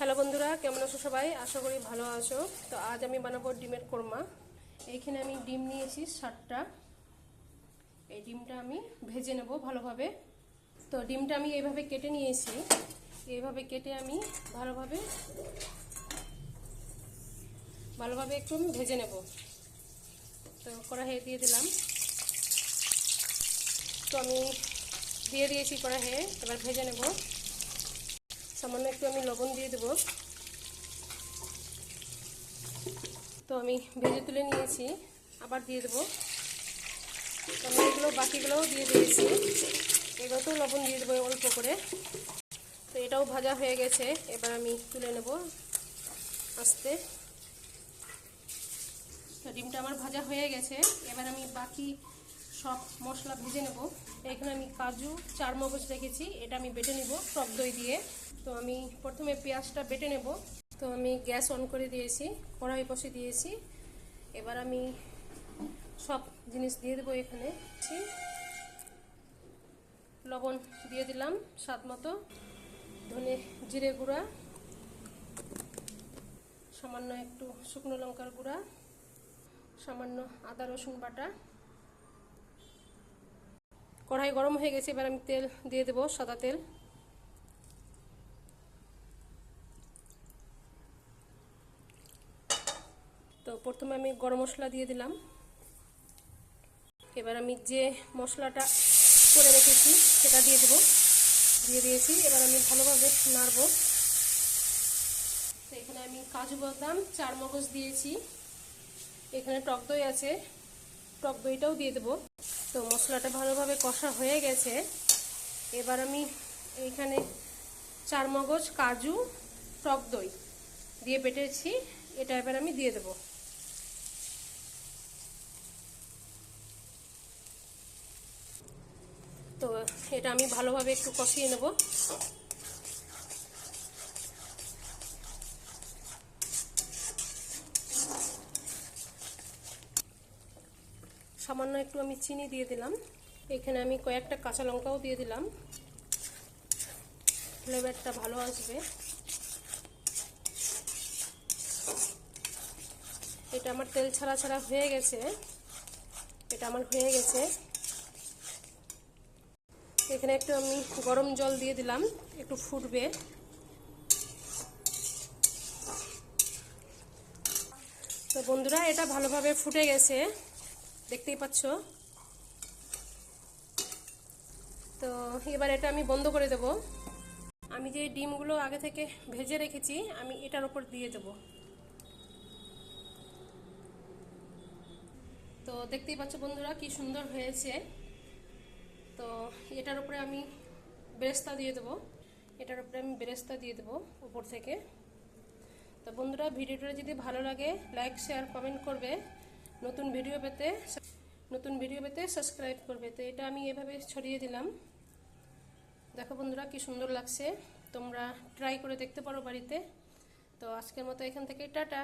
Hello বন্ধুরা, কেমন আছো সবাই? আশা করি ভালো আছো। তো আজ আমি বানাবো ডিমের কোরমা। এইখানে আমি ডিম নিয়েছি 7টা। এই ডিমটা আমি ভেজে নেব ভালোভাবে। তো ডিমটা আমি এইভাবে কেটে নিয়েছি। এইভাবে কেটে আমি ভালোভাবে একটু ভেজে নেব। তো কড়াইয়ে দিয়ে দিলাম। তো আমি দিয়ে দিয়েছি কড়াইয়ে, এবার ভেজে নেব। সামান্য একটু আমি লবণ দিয়ে দেবো। তো আমি ভেজে তুলে নিয়েছি, আবার দিয়ে দেবো। আমি এগুলো বাকিগুলোও দিয়ে দিয়েছি, এগুলোতেও লবণ দিয়ে দেবো অল্প করে। তো এটাও ভাজা হয়ে গেছে, এবার আমি তুলে নেব আস্তে। তো ডিমটা আমার ভাজা হয়ে গেছে, এবার আমি বাকি সব মশলা ভেজে নেব। এখানে আমি কাজু 4 মগজ রেখেছি, এটা আমি বেটে নেব টক দই দিয়ে। তো আমি প্রথমে পেঁয়াজটা বেটে নেব। তো আমি গ্যাস অন করে দিয়েছি, কড়াই বসিয়ে দিয়েছি। এবার আমি সব জিনিস দিয়ে দেবো। এখানে লবণ দিয়ে দিলাম স্বাদ মতো, ধনে জিরে গুঁড়া, সামান্য একটু শুকনো লঙ্কার গুঁড়া, সামান্য আদা রসুন বাটা। কড়াই গরম হয়ে গেছে, এবার আমি তেল দিয়ে দেবো, সাদা তেল। তো প্রথমে আমি গরম মশলা দিয়ে দিলাম। এবার আমি যে মশলাটা করে রেখেছি সেটা দিয়ে দেবো, দিয়ে দিয়েছি। এবার আমি ভালোভাবে নাড়বো। তো এখানে আমি কাজু বাদাম 4 মগজ দিয়েছি, এখানে টক দই আছে, টক দইটাও দিয়ে দেবো। তো মশলাটা ভালোভাবে কষা হয়ে গেছে, এবার আমি এইখানে 4 মগজ, কাজু, টক দই দিয়ে বেটেছি, এটা এবার আমি দিয়ে দেবো। তো এটা আমি ভালোভাবে একটু কষিয়ে নেব। সামান্য একটু আমি চিনি দিয়ে দিলাম। এখানে আমি কয়েকটা কাঁচা লঙ্কাও দিয়ে দিলাম, ফ্লেভারটা ভালো আসবে। এটা আমার তেল ছাড়া ছাড়া হয়ে গেছে, এটা আমার হয়ে গেছে। এখানে একটু আমি গরম জল দিয়ে দিলাম, একটু ফুটবে। তো বন্ধুরা, এটা ভালোভাবে ফুটে গেছে, দেখতেই পাচ্ছ। তো এবার এটা আমি বন্ধ করে দেব। আমি যে ডিমগুলো আগে থেকে ভেজে রেখেছি আমি এটার উপর দিয়ে দেব। তো দেখতেই পাচ্ছ বন্ধুরা কি সুন্দর হয়েছে। তো এটার উপরে আমি বেরেস্তা দিয়ে দেবো, উপর থেকে। তো বন্ধুরা, ভিডিওটা যদি ভালো লাগে লাইক শেয়ার কমেন্ট করবে, নতুন ভিডিও পেতে সাবস্ক্রাইব করবে। তো এটা আমি এভাবে ছড়িয়ে দিলাম। দেখো বন্ধুরা কি সুন্দর লাগছে, তোমরা ট্রাই করে দেখতে পারো বাড়িতে। তো আজকের মতো এখান থেকে টাটা।